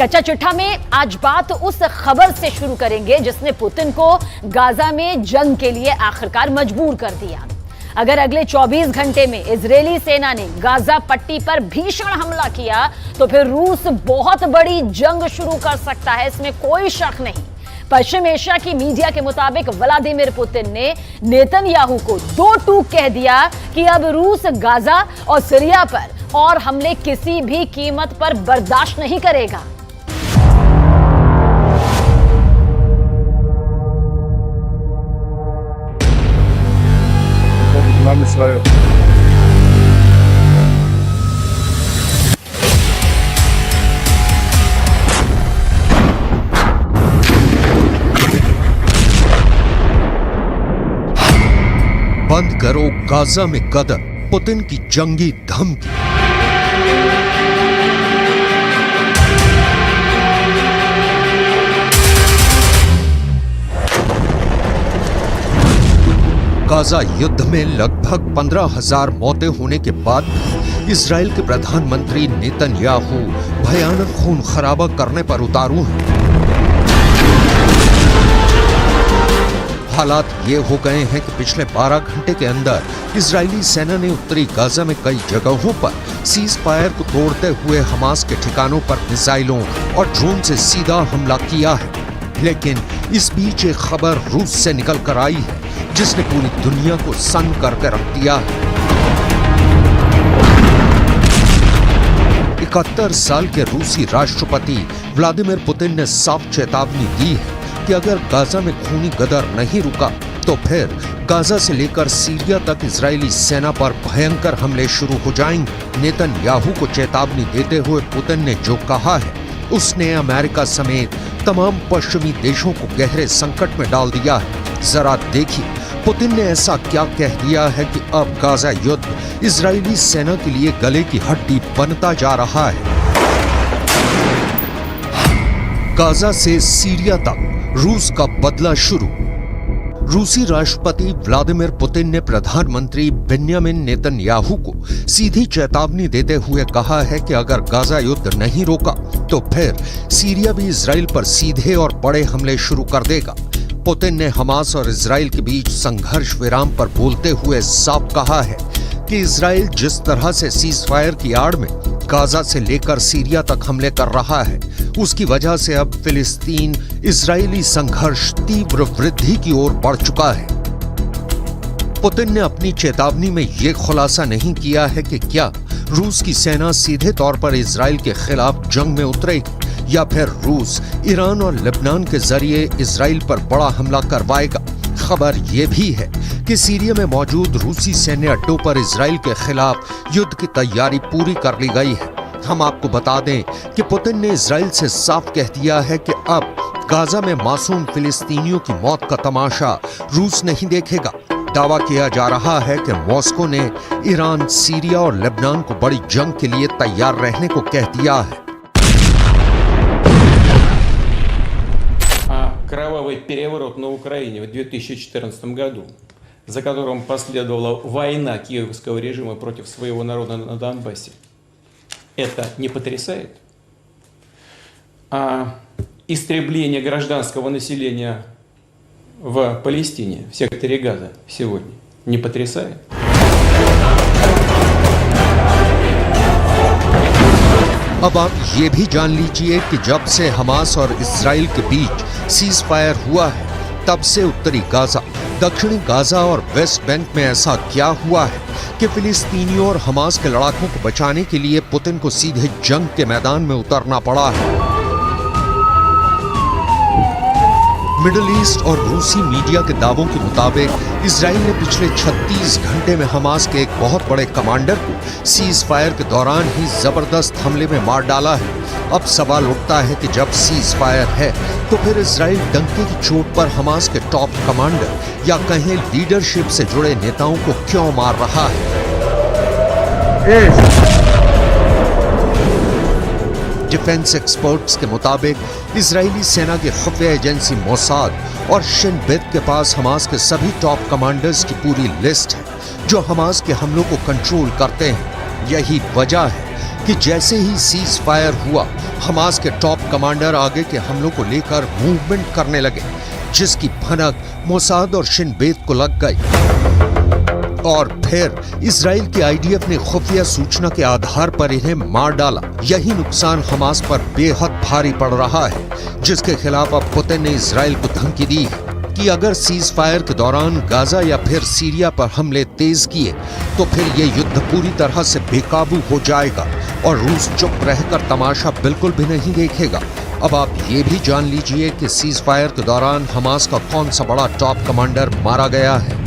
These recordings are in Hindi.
कच्चा चिट्ठा में आज बात उस खबर से शुरू करेंगे जिसने पुतिन को गाजा में जंग के लिए आखिरकार मजबूर कर दिया। अगर अगले 24 घंटे में इजरायली सेना ने गाजा पट्टी पर भीषण हमला किया तो फिर रूस बहुत बड़ी जंग शुरू कर सकता है, इसमें कोई शक नहीं। पश्चिम एशिया की मीडिया के मुताबिक व्लादिमीर पुतिन ने नेतन्याहू को दो टूक कह दिया कि अब रूस गाजा और सीरिया पर और हमले किसी भी कीमत पर बर्दाश्त नहीं करेगा। बंद करो गाजा में कदम, पुतिन की जंगी धमकी। गाजा युद्ध में लगभग 15,000 मौतें होने के बाद इजराइल के प्रधानमंत्री नेतन्याहू भयानक खून खराबा करने पर उतारू हैं। हालात ये हो गए हैं कि पिछले 12 घंटे के अंदर इजरायली सेना ने उत्तरी गाजा में कई जगहों पर सीज फायर को तोड़ते हुए हमास के ठिकानों पर मिसाइलों और ड्रोन से सीधा हमला किया है। लेकिन इस बीच एक खबर रूस से निकल कर आई है जिसने पूरी दुनिया को सन्न करके रख दिया है। 71 साल के रूसी राष्ट्रपति व्लादिमीर पुतिन ने साफ चेतावनी दी है कि अगर गाजा में खूनी गदर नहीं रुका तो फिर गाजा से लेकर सीरिया तक इजरायली सेना पर भयंकर हमले शुरू हो जाएंगे। नेतन्याहू को चेतावनी देते हुए पुतिन ने जो कहा है उसने अमेरिका समेत तमाम पश्चिमी देशों को गहरे संकट में डाल दिया है। जरा देखिए पुतिन ने ऐसा क्या कह दिया है कि अब गाजा युद्ध इजरायली सेना के लिए गले की हड्डी बनता जा रहा है। गाजा से सीरिया तक रूस का बदला शुरू। रूसी राष्ट्रपति व्लादिमीर पुतिन ने प्रधानमंत्री बेन्यामिन नेतन्याहू को सीधी चेतावनी देते हुए कहा है कि अगर गाजा युद्ध नहीं रोका तो फिर सीरिया भी इजराइल पर सीधे और बड़े हमले शुरू कर देगा। पुतिन ने हमास और इजराइल के बीच संघर्ष विराम पर बोलते हुए साफ कहा है कि इजराइल जिस तरह से सीज फायर की आड़ में गाजा से लेकर सीरिया तक हमले कर रहा है उसकी वजह से अब फिलिस्तीन इजरायली संघर्ष तीव्र वृद्धि की ओर बढ़ चुका है। पुतिन ने अपनी चेतावनी में यह खुलासा नहीं किया है कि क्या रूस की सेना सीधे तौर पर इजराइल के खिलाफ जंग में उतरेगी या फिर रूस ईरान और लेबनान के जरिए इजराइल पर बड़ा हमला करवाएगा। खबर यह भी है कि सीरिया में मौजूद रूसी सैन्य अड्डों पर इजराइल के खिलाफ युद्ध की तैयारी पूरी कर ली गई है। हम आपको बता दें कि पुतिन ने इजराइल से साफ कह दिया है कि अब गाजा में मासूम फिलिस्तीनियों की मौत का तमाशा रूस नहीं देखेगा। दावा किया जा रहा है कि मॉस्को ने ईरान, सीरिया और लेबनान को बड़ी जंग के लिए तैयार रहने को कह दिया है। Кровавый переворот на Украине в 2014 году, за которым последовала война киевского режима против своего народа на Донбассе, это не потрясает? А истребление гражданского населения в Палестине, в секторе Газа сегодня, не потрясает? अब आप ये भी जान लीजिए कि जब से हमास और इजराइल के बीच सीज फायर हुआ है तब से उत्तरी गाजा, दक्षिणी गाजा और वेस्ट बैंक में ऐसा क्या हुआ है कि फिलिस्तीनियों और हमास के लड़ाकों को बचाने के लिए पुतिन को सीधे जंग के मैदान में उतरना पड़ा है। मिडिल ईस्ट और रूसी मीडिया के दावों के मुताबिक इजराइल ने पिछले 36 घंटे में हमास के एक बहुत बड़े कमांडर को सीज फायर के दौरान ही जबरदस्त हमले में मार डाला है। अब सवाल उठता है कि जब सीज फायर है तो फिर इजराइल डंके की चोट पर हमास के टॉप कमांडर या कहें लीडरशिप से जुड़े नेताओं को क्यों मार रहा है? डिफेंस एक्सपर्ट्स के मुताबिक इजरायली सेना की खुफिया एजेंसी मोसाद और शिन बेत के पास हमास के सभी टॉप कमांडर्स की पूरी लिस्ट है जो हमास के हमलों को कंट्रोल करते हैं। यही वजह है कि जैसे ही सीज फायर हुआ, हमास के टॉप कमांडर आगे के हमलों को लेकर मूवमेंट करने लगे, जिसकी भनक मोसाद और शिन बेत को लग गई। और फिर इजराइल की आईडीएफ ने खुफिया सूचना के आधार पर इन्हें मार डाला। यही नुकसान हमास पर बेहद भारी पड़ रहा है, जिसके खिलाफ अब पुतिन ने इजराइल को धमकी दी है कि अगर सीज फायर के दौरान गाजा या फिर सीरिया पर हमले तेज किए तो फिर ये युद्ध पूरी तरह से बेकाबू हो जाएगा और रूस चुप रहकर तमाशा बिल्कुल भी नहीं देखेगा। अब आप ये भी जान लीजिए कि सीज फायर के दौरान हमास का कौन सा बड़ा टॉप कमांडर मारा गया है।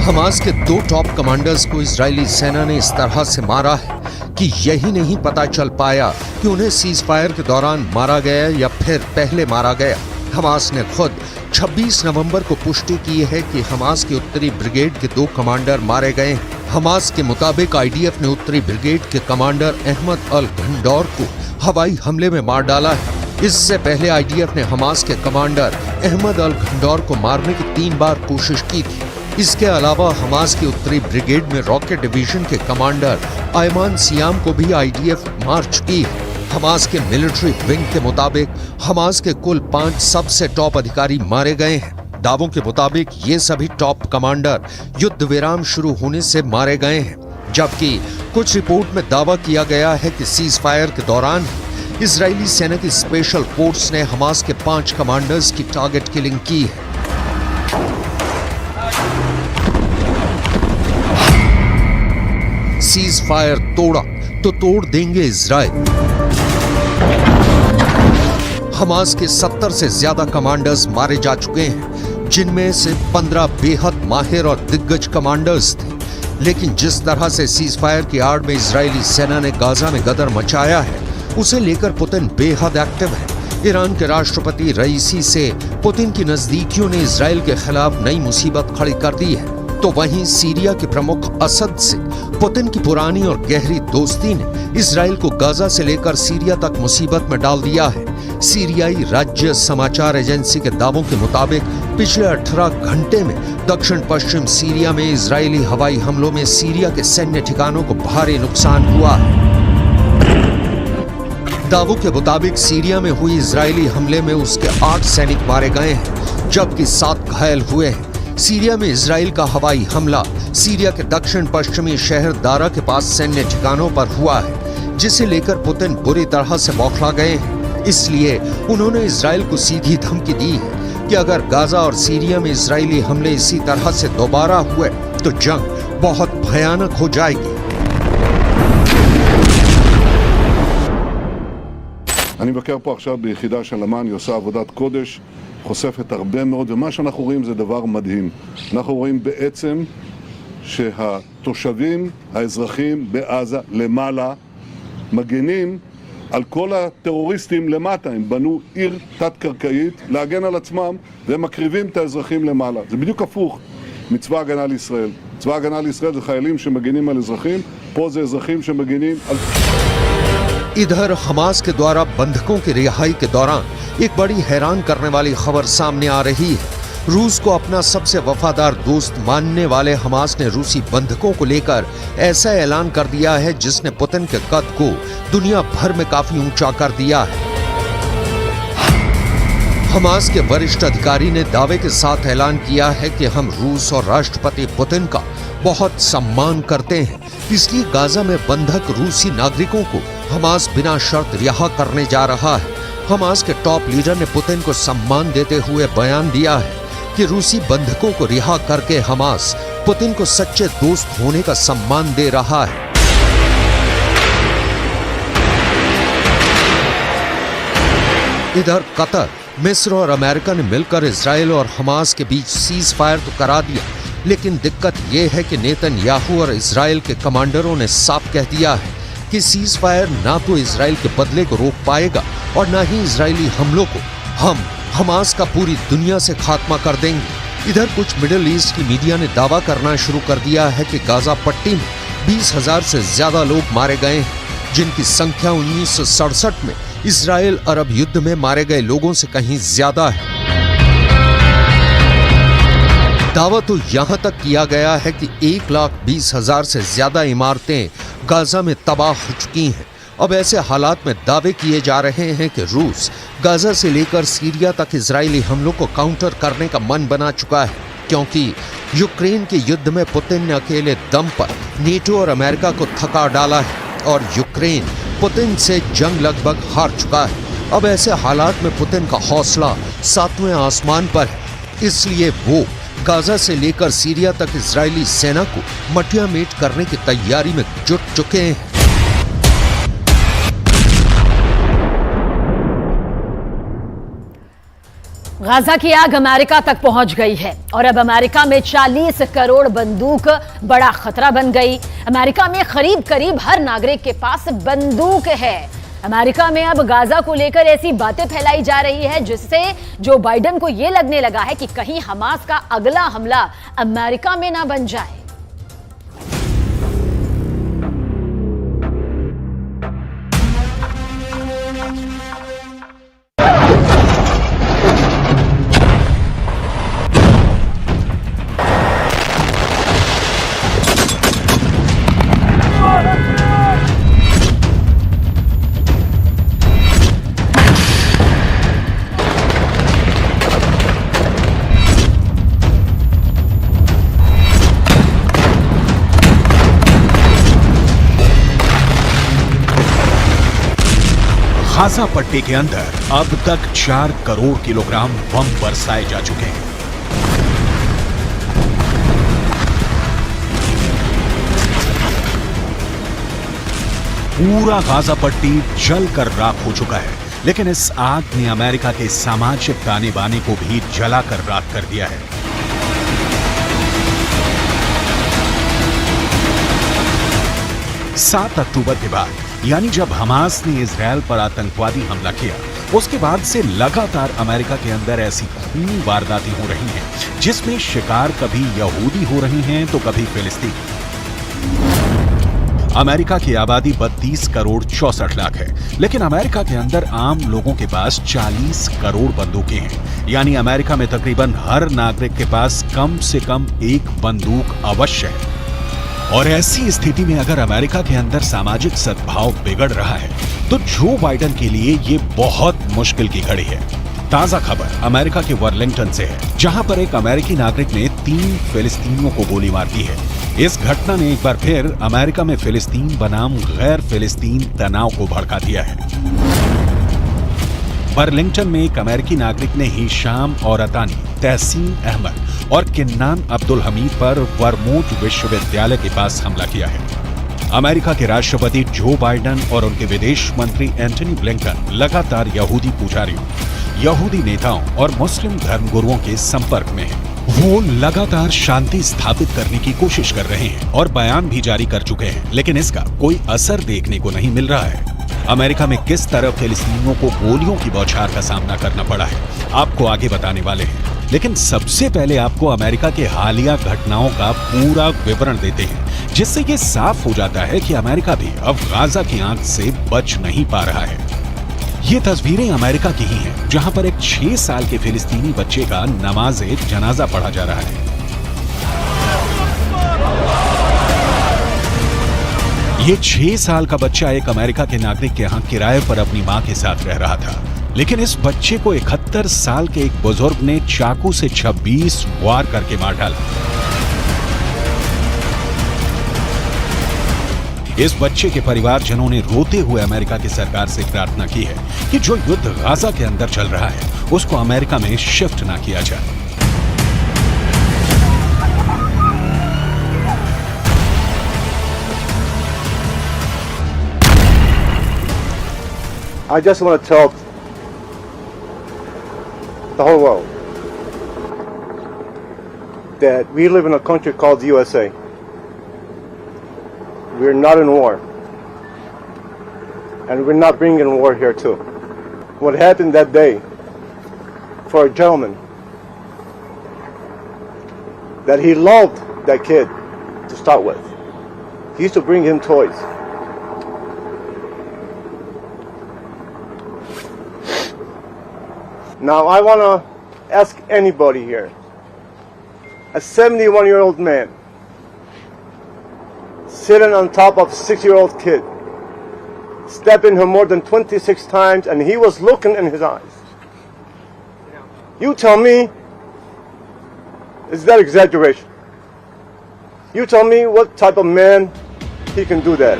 हमास के 2 टॉप कमांडर्स को इजरायली सेना ने इस तरह से मारा है कि यही नहीं पता चल पाया कि उन्हें सीज फायर के दौरान मारा गया या फिर पहले मारा गया। हमास ने खुद 26 नवंबर को पुष्टि की है कि हमास की उत्तरी ब्रिगेड के 2 कमांडर मारे गए हैं। हमास के मुताबिक आईडीएफ ने उत्तरी ब्रिगेड के कमांडर अहमद अल घंडौर को हवाई हमले में मार डाला है। इससे पहले आईडीएफ ने हमास के कमांडर अहमद अल घंडौर को मारने की 3 बार कोशिश की थी। इसके अलावा हमास की उत्तरी ब्रिगेड में रॉकेट डिवीजन के कमांडर आयमान सियाम को भी आईडीएफ मार चुकी है। हमास के मिलिट्री विंग के मुताबिक हमास के कुल 5 सबसे टॉप अधिकारी मारे गए हैं। दावों के मुताबिक ये सभी टॉप कमांडर युद्ध विराम शुरू होने से मारे गए हैं, जबकि कुछ रिपोर्ट में दावा किया गया है कि सीज फायर के दौरान इजरायली सेना की स्पेशल फोर्स ने हमास के 5 कमांडर्स की टारगेट किलिंग की है। सीज फायर तोड़ा तो तोड़ देंगे इजराइल। हमास के 70 से ज्यादा कमांडर्स मारे जा चुके हैं, जिनमें से 15 बेहद माहिर और दिग्गज कमांडर्स थे। लेकिन जिस तरह से सीज फायर की आड़ में इजरायली सेना ने गाजा में गदर मचाया है, उसे लेकर पुतिन बेहद एक्टिव है। ईरान के राष्ट्रपति रईसी से पुतिन की नजदीकियों ने इजराइल के खिलाफ नई मुसीबत खड़ी कर दी है, तो वहीं सीरिया के प्रमुख असद से पुतिन की पुरानी और गहरी दोस्ती ने इजराइल को गाजा से लेकर सीरिया तक मुसीबत में डाल दिया है। सीरियाई राज्य समाचार एजेंसी के दावों के मुताबिक पिछले 18 घंटे में दक्षिण पश्चिम सीरिया में इजरायली हवाई हमलों में सीरिया के सैन्य ठिकानों को भारी नुकसान हुआ है। दावों के मुताबिक सीरिया में हुई इजरायली हमले में उसके 8 सैनिक मारे गए हैं, जबकि 7 घायल हुए हैं। सीरिया में इजराइल का हवाई हमला सीरिया के दक्षिण पश्चिमी शहर दारा के पास सैन्य ठिकानों पर हुआ है, जिसे लेकर पुतिन बुरी तरह से बौखला गए हैं। इसलिए उन्होंने इजराइल को सीधी धमकी दी है कि अगर गाजा और सीरिया में इजरायली हमले इसी तरह से दोबारा हुए तो जंग बहुत भयानक हो जाएगी। אני מבקר פה עכשיו ביחידה של אמ"ן, היא עושה עבודת קודש, חושפת הרבה מאוד, ומה שאנחנו רואים זה דבר מדהים. אנחנו רואים בעצם שהתושבים, האזרחים בעזה למעלה, מגנים על כל הטרוריסטים למטה. הם בנו עיר תת-קרקעית להגן על עצמם, והם מקריבים את האזרחים למעלה. זה בדיוק הפוך מצבא הגנה לישראל. צבא הגנה לישראל זה חיילים שמגנים על אזרחים, פה זה אזרחים שמגנים על... इधर हमास के द्वारा बंधकों की रिहाई के दौरान एक बड़ी हैरान करने वाली खबर सामने आ रही है। रूस को अपना सबसे वफादार दोस्त मानने वाले हमास ने रूसी बंधकों को लेकर ऐसा ऐलान कर दिया है जिसने पुतिन के कद को दुनिया भर में काफी ऊंचा कर दिया है। हमास के वरिष्ठ अधिकारी ने दावे के साथ ऐलान किया है कि हम रूस और राष्ट्रपति पुतिन का बहुत सम्मान करते हैं, इसलिए गाजा में बंधक रूसी नागरिकों को हमास बिना शर्त रिहा करने जा रहा है। हमास के टॉप लीडर ने पुतिन को सम्मान देते हुए बयान दिया है कि रूसी बंधकों को रिहा करके हमास पुतिन को सच्चे दोस्त होने का सम्मान दे रहा है। इधर कतर, मिस्र और अमेरिका ने मिलकर इजराइल और हमास के बीच सीज फायर तो करा दिया, लेकिन दिक्कत यह है कि नेतन्याहू और इजराइल के कमांडरों ने साफ कह दिया है कि सीज फायर ना तो इजराइल के बदले को रोक पाएगा और ना ही इजरायली हमलों को। हम हमास का पूरी दुनिया से खात्मा कर देंगे। इधर कुछ मिडिल ईस्ट की मीडिया ने दावा करना शुरू कर दिया है कि गाजा पट्टी में 20,000 से ज्यादा लोग मारे गए हैं, जिनकी संख्या 1967 में इजराइल अरब युद्ध में मारे गए लोगों से कहीं ज्यादा है। दावा तो यहां तक किया गया है कि 1,20,000 से ज्यादा इमारतें गाजा में तबाह हो चुकी हैं। अब ऐसे हालात में दावे किए जा रहे हैं कि रूस गाजा से लेकर सीरिया तक इजरायली हमलों को काउंटर करने का मन बना चुका है, क्योंकि यूक्रेन के युद्ध में पुतिन ने अकेले दम पर नेटो और अमेरिका को थका डाला है और यूक्रेन पुतिन से जंग लगभग हार चुका है। अब ऐसे हालात में पुतिन का हौसला 7वें आसमान पर है, इसलिए वो गाजा से लेकर सीरिया तक इजरायली सेना को मटियामेट करने की तैयारी में जुट चुके हैं। गाजा की आग अमेरिका तक पहुंच गई है और अब अमेरिका में 40 करोड़ बंदूक बड़ा खतरा बन गई। अमेरिका में करीब करीब हर नागरिक के पास बंदूक है। अमेरिका में अब गाजा को लेकर ऐसी बातें फैलाई जा रही है जिससे जो बाइडेन को यह लगने लगा है कि कहीं हमास का अगला हमला अमेरिका में ना बन जाए। गाजा पट्टी के अंदर अब तक 4 करोड़ किलोग्राम बम बरसाए जा चुके हैं। पूरा गाजा पट्टी जलकर राख हो चुका है, लेकिन इस आग ने अमेरिका के सामाजिक ताने बाने को भी जलाकर राख कर दिया है। सात अक्टूबर के बाद, यानी जब हमास ने इजरायल पर आतंकवादी हमला किया, उसके बाद से लगातार अमेरिका के अंदर ऐसी खूनी वारदातें हो रही हैं जिसमें शिकार कभी यहूदी हो रही हैं तो कभी फिलिस्तीनी। अमेरिका की आबादी 32 करोड़ 64 लाख है, लेकिन अमेरिका के अंदर आम लोगों के पास 40 करोड़ बंदूकें हैं। यानी अमेरिका में तकरीबन हर नागरिक के पास कम से कम एक बंदूक अवश्य है। और ऐसी स्थिति में अगर अमेरिका के अंदर सामाजिक सद्भाव बिगड़ रहा है तो जो बाइडेन के लिए ये बहुत मुश्किल की घड़ी है। ताजा खबर अमेरिका के वर्लिंगटन से है, जहां पर एक अमेरिकी नागरिक ने 3 फिलिस्तीनियों को गोली मार दी है। इस घटना ने एक बार फिर अमेरिका में फिलिस्तीन बनाम गैर फिलिस्तीन तनाव को भड़का दिया है। वर्लिंगटन में एक अमेरिकी नागरिक ने हिशाम और अतानी, तहसीन अहमद और किन्नान अब्दुल हमीद पर वर्मोंट विश्वविद्यालय के पास हमला किया है। अमेरिका के राष्ट्रपति जो बाइडेन और उनके विदेश मंत्री एंटनी ब्लिंकन लगातार यहूदी पुजारियों, यहूदी नेताओं और मुस्लिम धर्मगुरुओं के संपर्क में हैं। वो लगातार शांति स्थापित करने की कोशिश कर रहे हैं और बयान भी जारी कर चुके हैं, लेकिन इसका कोई असर देखने को नहीं मिल रहा है। अमेरिका में किस तरह फिलिस्तीनियों को गोलियों की बौछार का सामना करना पड़ा है, आपको आगे बताने वाले हैं। लेकिन सबसे पहले आपको अमेरिका के हालिया घटनाओं का पूरा विवरण देते हैं, जिससे ये साफ हो जाता है कि अमेरिका भी अब गाजा की आंच से बच नहीं पा रहा है। ये तस्वीरें अमेरिका की ही हैं, जहां पर एक 6 साल के फिलिस्तीनी बच्चे का नमाज़े जनाजा पढ़ा जा रहा है। ये 6 साल का बच्चा एक अमेरिका के नागरिक के यहाँ किराए पर अपनी मां के साथ रह रहा था, लेकिन इस बच्चे को 71 साल के एक बुजुर्ग ने चाकू से 26 वार करके मार डाला। इस बच्चे के परिवारजनों ने रोते हुए अमेरिका की सरकार से प्रार्थना की है कि जो युद्ध गाजा के अंदर चल रहा है उसको अमेरिका में शिफ्ट ना किया जाए। I just want to tell the whole world that we live in a country called the USA. We're not in war. And we're not bringing war here too. What happened that day for a gentleman that he loved that kid to start with. He used to bring him toys. Now I want to ask anybody here, a 71-year-old man sitting on top of a 6-year-old kid, stabbing him more than 26 times, and he was looking in his eyes. You tell me, is that exaggeration? You tell me what type of man he can do that.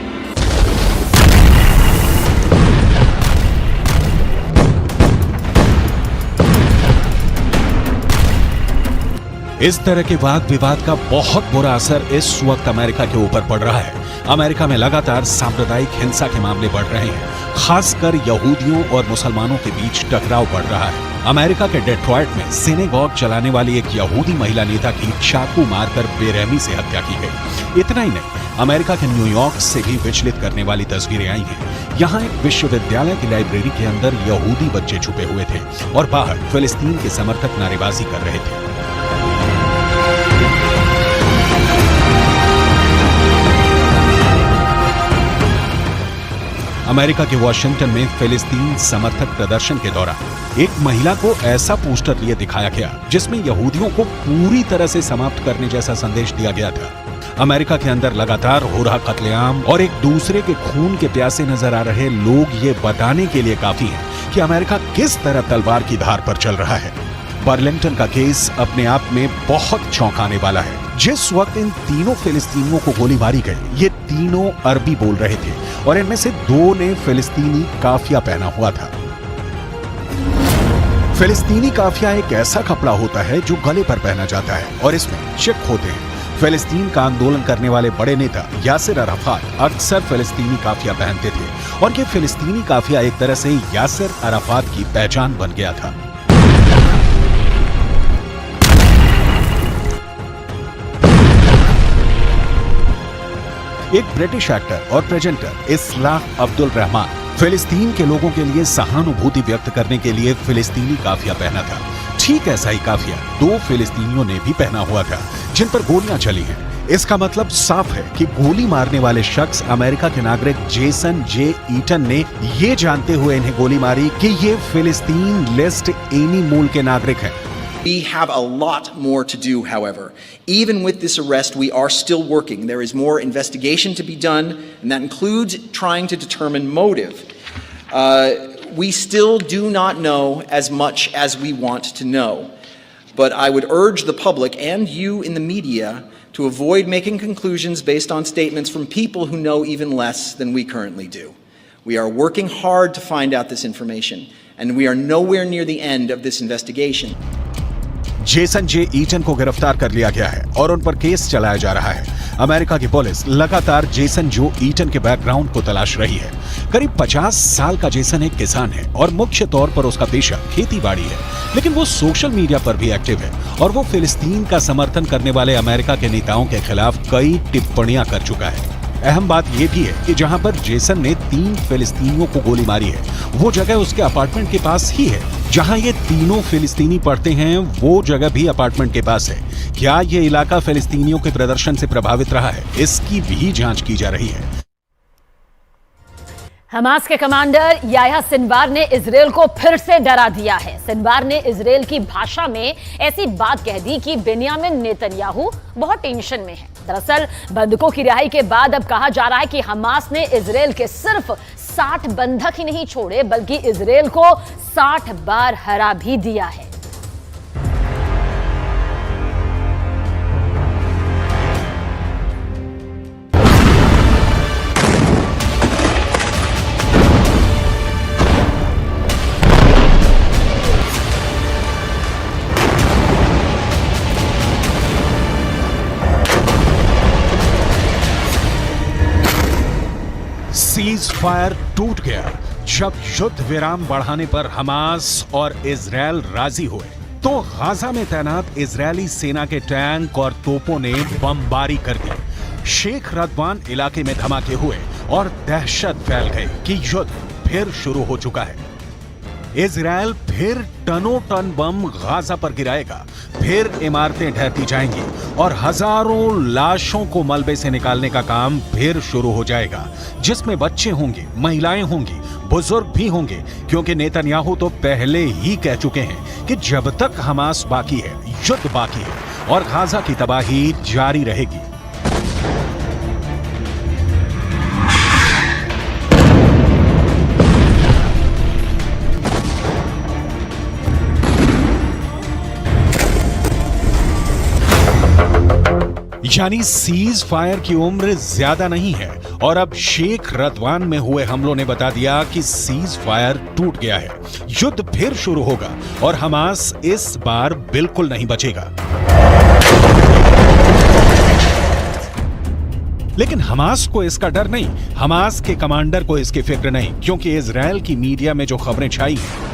इस तरह के वाद विवाद का बहुत बुरा असर इस वक्त अमेरिका के ऊपर पड़ रहा है। अमेरिका में लगातार सांप्रदायिक हिंसा के मामले बढ़ रहे हैं, खासकर यहूदियों और मुसलमानों के बीच टकराव बढ़ रहा है। अमेरिका के डेट्रॉयट में सिनेगॉग चलाने वाली एक यहूदी महिला नेता की चाकू मारकर बेरहमी से हत्या की गई। इतना ही नहीं, अमेरिका के न्यूयॉर्क से भी विचलित करने वाली तस्वीरें आई हैं। यहाँ एक विश्वविद्यालय की लाइब्रेरी के अंदर यहूदी बच्चे छुपे हुए थे और बाहर फिलिस्तीन के समर्थक नारेबाजी कर रहे थे। अमेरिका के वॉशिंगटन में फिलिस्तीन समर्थक प्रदर्शन के दौरान एक महिला को ऐसा पोस्टर लिए दिखाया गया जिसमें यहूदियों को पूरी तरह से समाप्त करने जैसा संदेश दिया गया था। अमेरिका के अंदर लगातार हो रहा कत्लेआम और एक दूसरे के खून के प्यासे नजर आ रहे लोग ये बताने के लिए काफी हैं कि अमेरिका किस तरह तलवार की धार पर चल रहा है। बर्लिंगटन का केस अपने आप में बहुत चौंकाने वाला है। जिस वक्त इन तीनों फिलिस्तीनियों को गोली मारी गई, ये तीनों अरबी बोल रहे थे और इनमें से 2 ने फिलिस्तीनी काफिया पहना हुआ था। फिलिस्तीनी काफिया एक ऐसा कपड़ा होता है जो गले पर पहना जाता है और इसमें चिक होते हैं। फिलिस्तीन का आंदोलन करने वाले बड़े नेता यासिर अराफात अक्सर फिलिस्तीनी काफिया पहनते थे और ये फिलिस्तीनी काफिया एक तरह से यासिर अराफात की पहचान बन गया था। एक ब्रिटिश एक्टर और प्रेजेंटर इस्लाह अब्दुल रहमान फिलिस्तीन के लोगों के लिए सहानुभूति व्यक्त करने के लिए फिलिस्तीनी काफिया पहना था। ठीक ऐसा ही काफिया 2 फिलिस्तीनियों ने भी पहना हुआ था जिन पर गोलियां चली हैं। इसका मतलब साफ है कि गोली मारने वाले शख्स अमेरिका के नागरिक जेसन जे ईटन ने ये जानते हुए इन्हें गोली मारी कि ये फिलिस्तीन लिस्ट एनी मूल के नागरिक हैं। We have a lot more to do, however. Even with this arrest, we are still working. There is more investigation to be done, and that includes trying to determine motive. We still do not know as much as we want to know. But I would urge the public and you in the media to avoid making conclusions based on statements from people who know even less than we currently do. We are working hard to find out this information, and we are nowhere near the end of this investigation. Jason J Eaton को गिरफ्तार कर लिया गया है और उन पर केस चलाया जा रहा है। अमेरिका की पुलिस लगातार जेसन जो ईटन के बैकग्राउंड को तलाश रही है। करीब 50 साल का जेसन एक किसान है और मुख्य तौर पर उसका पेशा खेतीबाड़ी है, लेकिन वो सोशल मीडिया पर भी एक्टिव है और वो फिलिस्तीन का समर्थन करने वाले अमेरिका के नेताओं के खिलाफ कई टिप्पणियां कर चुका है। अहम बात यह भी है कि जहां पर जेसन ने 3 फिलिस्तीनियों को गोली मारी है, वो जगह उसके अपार्टमेंट के पास ही है। जहां ये तीनों फिलिस्तीनी पढ़ते हैं, वो जगह भी अपार्टमेंट के पास है। क्या ये इलाका फिलिस्तीनियों के प्रदर्शन से प्रभावित रहा है, इसकी भी जांच की जा रही है। हमास के कमांडर याह्या सिनवार ने इजरायल को फिर से डरा दिया है। सिनवार ने इजरायल की भाषा में ऐसी बात कह दी कि बेंयामिन नेतन्याहू बहुत टेंशन में है। दरअसल बंधकों की रिहाई के बाद अब कहा जा रहा है कि हमास ने इजरायल के सिर्फ 60 बंधक ही नहीं छोड़े, बल्कि इजरायल को 60 बार हरा भी दिया है। सीज फायर टूट गया जब युद्ध विराम बढ़ाने पर हमास और इजरायल राजी हुए तो गाजा में तैनात इजरायली सेना के टैंक और तोपों ने बमबारी कर दी। शेख रदवान इलाके में धमाके हुए और दहशत फैल गई कि युद्ध फिर शुरू हो चुका है। इजरायल फिर टनों टन बम गाजा पर गिराएगा, फिर इमारतें ढहती जाएंगी और हजारों लाशों को मलबे से निकालने का काम फिर शुरू हो जाएगा, जिसमें बच्चे होंगे, महिलाएं होंगी, बुजुर्ग भी होंगे, क्योंकि नेतन्याहू तो पहले ही कह चुके हैं कि जब तक हमास बाकी है, युद्ध बाकी है और गाजा की तबाही जारी रहेगी। यानी सीज फायर की उम्र ज्यादा नहीं है और अब शेख रदवान में हुए हमलों ने बता दिया कि सीज फायर टूट गया है। युद्ध फिर शुरू होगा और हमास इस बार बिल्कुल नहीं बचेगा। लेकिन हमास को इसका डर नहीं, हमास के कमांडर को इसकी फिक्र नहीं, क्योंकि इजराइल की मीडिया में जो खबरें छाई हैं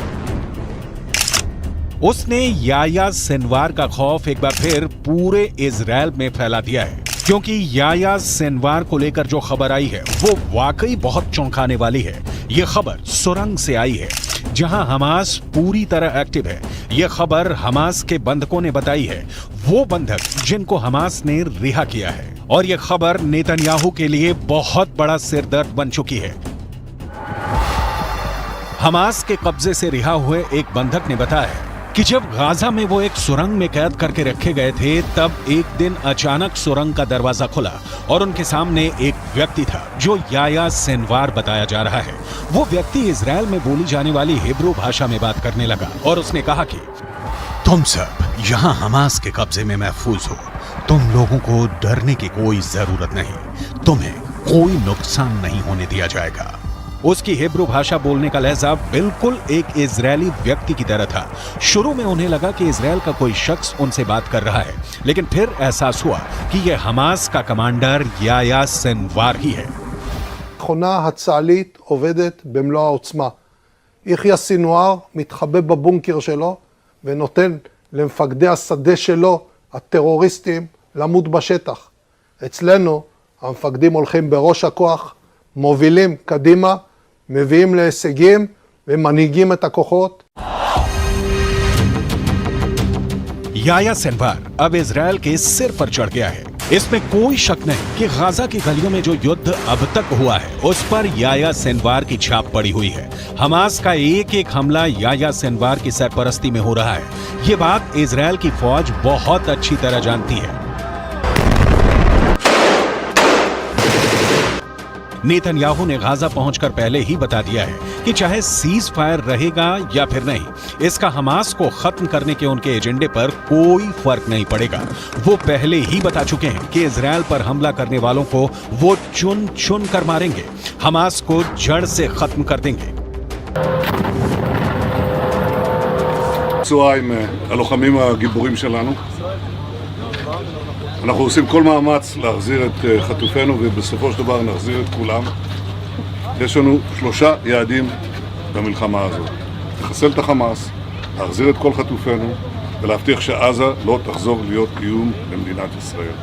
उसने याह्या सिनवार का खौफ एक बार फिर पूरे इजराइल में फैला दिया है। क्योंकि याह्या सिनवार को लेकर जो खबर आई है वो वाकई बहुत चौंकाने वाली है। ये खबर सुरंग से आई है जहां हमास पूरी तरह एक्टिव है। ये खबर हमास के बंधकों ने बताई है, वो बंधक जिनको हमास ने रिहा किया है। और ये खबर नेतन्याहू के लिए बहुत बड़ा सिरदर्द बन चुकी है। हमास के कब्जे से रिहा हुए एक बंधक ने बताया कि जब गाजा में वो एक सुरंग में कैद करके रखे गए थे, तब एक दिन अचानक सुरंग का दरवाजा खुला और उनके सामने एक व्यक्ति था जो याह्या सिनवार बताया जा रहा है। वो व्यक्ति इजराइल में बोली जाने वाली हिब्रू भाषा में बात करने लगा और उसने कहा कि तुम सब यहाँ हमास के कब्जे में महफूज हो, तुम लोगों को डरने की कोई जरूरत नहीं, तुम्हें कोई नुकसान नहीं होने दिया जाएगा। उसकी हिब्रू भाषा बोलने का लहजा बिल्कुल एक इजरायली व्यक्ति की तरह था। शुरू में उन्हें लगा कि इजराइल का कोई शख्स उनसे बात कर रहा है, लेकिन फिर एहसास हुआ कि यह हमास का कमांडर याह्या सिनवार ही है। המכונה הצה"לית עובדת במלוא העוצמה. יחיא סינואר מתחבא בבונקר שלו ונותן למפקדי השדה שלו, הטרוריסטים, למות בשטח. אצלנו המפקדים הולכים בראש הכוח, מובילים קדימה, מביאים להישגים ומנהיגים את הכוחות. याह्या सिनवार अब इजराइल के सिर पर चढ़ गया है। इसमें कोई शक नहीं कि गाजा की गलियों में जो युद्ध अब तक हुआ है उस पर याह्या सिनवार की छाप पड़ी हुई है। हमास का एक एक हमला याह्या सिनवार की सरपरस्ती में हो रहा है। ये बात इजराइल की फौज बहुत अच्छी तरह जानती है। नेतन्याहू ने गाजा पहुंचकर पहले ही बता दिया है कि चाहे सीज फायर रहेगा या फिर नहीं, इसका हमास को खत्म करने के उनके एजेंडे पर कोई फर्क नहीं पड़ेगा। वो पहले ही बता चुके हैं कि इजराइल पर हमला करने वालों को वो चुन चुन कर मारेंगे, हमास को जड़ से खत्म कर देंगे। צהריים הלוחמים הגיבורים שלנו. אנחנו עושים כל מאמץ להחזיר את חטופינו ובסופו של דבר נחזיר את כולם. יש לנו 3 יעדים במלחמה הזאת. לחסל את החמאס, להחזיר את כל חטופינו ולהבטיח שעזה לא תחזור להיות איום למדינת ישראל.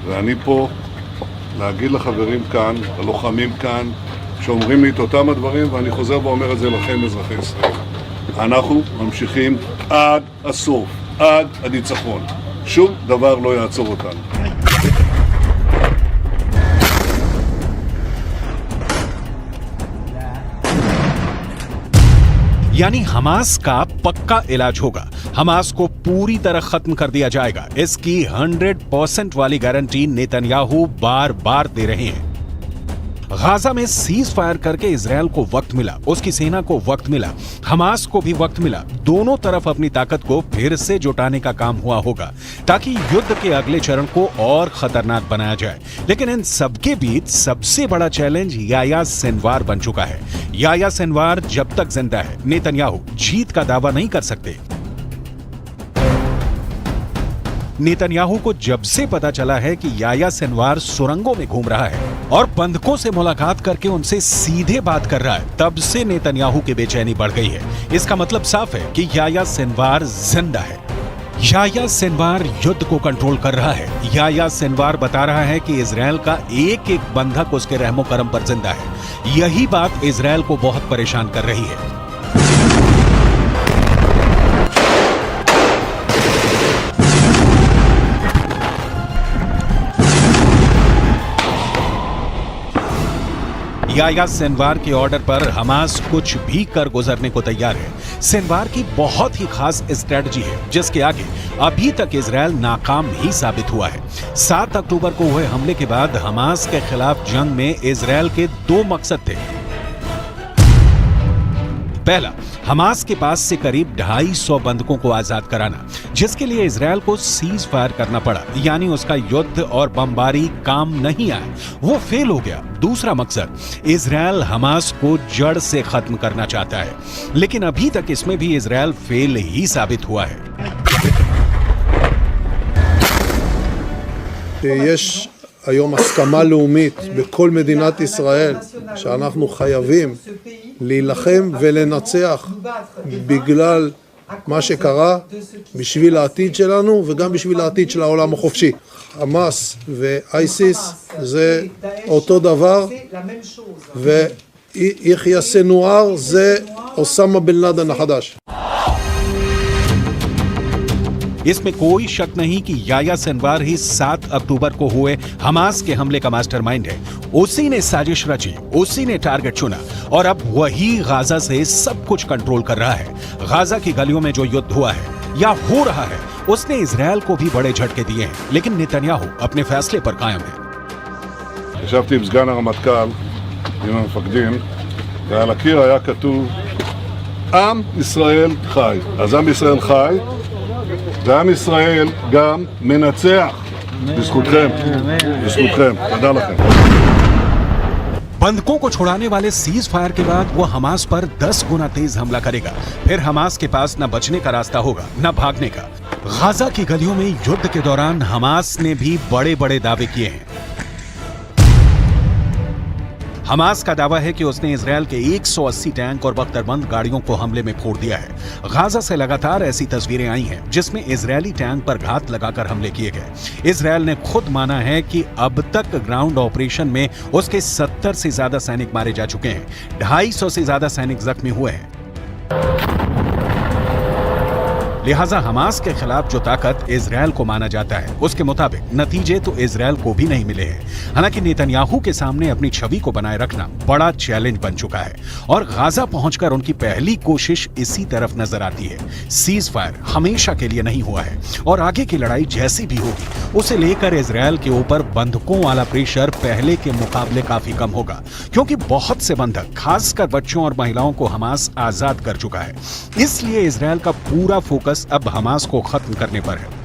ואני פה להגיד לחברים כאן, ללוחמים כאן, שאומרים לי את אותם הדברים, ואני חוזר ואומר את זה לכם אזרחי ישראל. אנחנו ממשיכים עד הסוף, עד הניצחון. שום דבר לא יעצור אותנו. यानी हमास का पक्का इलाज होगा, हमास को पूरी तरह खत्म कर दिया जाएगा। इसकी 100% वाली गारंटी नेतन्याहू बार बार दे रहे हैं। गाजा में सीज फायर करके इजराइल को वक्त मिला, उसकी सेना को वक्त मिला, हमास को भी वक्त मिला। दोनों तरफ अपनी ताकत को फिर से जुटाने का काम हुआ होगा ताकि युद्ध के अगले चरण को और खतरनाक बनाया जाए। लेकिन इन सबके बीच सबसे बड़ा चैलेंज याह्या सिनवार बन चुका है। याह्या सिनवार जब तक जिंदा है, नेतन्याहू जीत का दावा नहीं कर सकते। नेतन्याहू को जब से पता चला है कि याह्या सिनवार सुरंगों में घूम रहा है और बंधकों से मुलाकात करके उनसे सीधे बात कर रहा है, तब से नेतन्याहू की बेचैनी बढ़ गई है। इसका मतलब साफ है कि याह्या सिनवार जिंदा है। याह्या सिनवार युद्ध को कंट्रोल कर रहा है। याह्या सिनवार बता रहा है कि इजराइल का एक एक बंधक उसके रहमो करम पर जिंदा है। यही बात इजराइल को बहुत परेशान कर रही है। याह्या सिनवार के ऑर्डर पर हमास कुछ भी कर गुजरने को तैयार है। सिनवार की बहुत ही खास स्ट्रेटजी है जिसके आगे अभी तक इजरायल नाकाम ही साबित हुआ है। 7 अक्टूबर को हुए हमले के बाद हमास के खिलाफ जंग में इजरायल के 2 मकसद थे। पहला, हमास के पास से करीब 250 बंधकों को आजाद कराना, जिसके लिए इजरायल को सीज फायर करना पड़ा, यानी उसका युद्ध और बमबारी काम नहीं आया, वो फेल हो गया। दूसरा मकसद, इजरायल हमास को जड़ से खत्म करना चाहता है, लेकिन अभी तक इसमें भी इजरायल फेल ही साबित हुआ है। יש היום הסכמה לאומית בכל מדינת ישראל שאנחנו חייבים להילחם ולנצח בגלל מה שקרה, בשביל העתיד שלנו וגם בשביל העתיד של העולם החופשי. חמאס ואייסיס זה אותו דבר, ויחיא סנואר זה אוסמה בן לאדן החדש. इसमें कोई शक नहीं कि याह्या सिनवार ही 7 अक्टूबर को हुए हमास के हमले का मास्टरमाइंड है। उसी ने साजिश रची, उसी ने टारगेट चुना और अब वही गाजा से सब कुछ कंट्रोल कर रहा है। गाजा की गलियों में जो युद्ध हुआ है या हो रहा है, उसने इजरायल को भी बड़े झटके दिए हैं, लेकिन नेतन्याहू अपने फैसले पर कायम है। ישבתי עם סגן הרמטכ"ל, עם המפקדים, ועל הקיר היה כתוב עם ישראל חי. אז עם ישראל חי, ועם ישראל גם מנצח. בזכותכם, בזכותכם. תודה לכם. बंधकों को छुड़ाने वाले सीज फायर के बाद वो हमास पर 10 गुना तेज हमला करेगा। फिर हमास के पास न बचने का रास्ता होगा न भागने का। गाजा की गलियों में युद्ध के दौरान हमास ने भी बड़े बड़े दावे किए हैं। हमास का दावा है कि उसने इजरायल के 180 टैंक और बख्तरबंद गाड़ियों को हमले में फोड़ दिया है। गाजा से लगातार ऐसी तस्वीरें आई हैं जिसमें इजरायली टैंक पर घात लगाकर हमले किए गए। इजरायल ने खुद माना है कि अब तक ग्राउंड ऑपरेशन में उसके 70 से ज्यादा सैनिक मारे जा चुके हैं, 250 से ज्यादा सैनिक जख्मी हुए हैं। लिहाजा हमास के खिलाफ जो ताकत इजरायल को माना जाता है, उसके मुताबिक नतीजे तो इजरायल को भी नहीं मिले हैं। हालांकि नेतन्याहू के सामने अपनी छवि को बनाए रखना बड़ा चैलेंज बन चुका है और गाजा पहुंचकर उनकी पहली कोशिश इसी तरफ नजर आती है। सीज फायर हमेशा के लिए नहीं हुआ है और आगे की लड़ाई जैसी भी होगी, उसे लेकर इजरायल के ऊपर बंधकों वाला प्रेशर पहले के मुकाबले काफी कम होगा, क्योंकि बहुत से बंधक, खासकर बच्चों और महिलाओं को हमास आजाद कर चुका है। इसलिए इजरायल का पूरा फोकस अब हमास को खत्म करने पर है।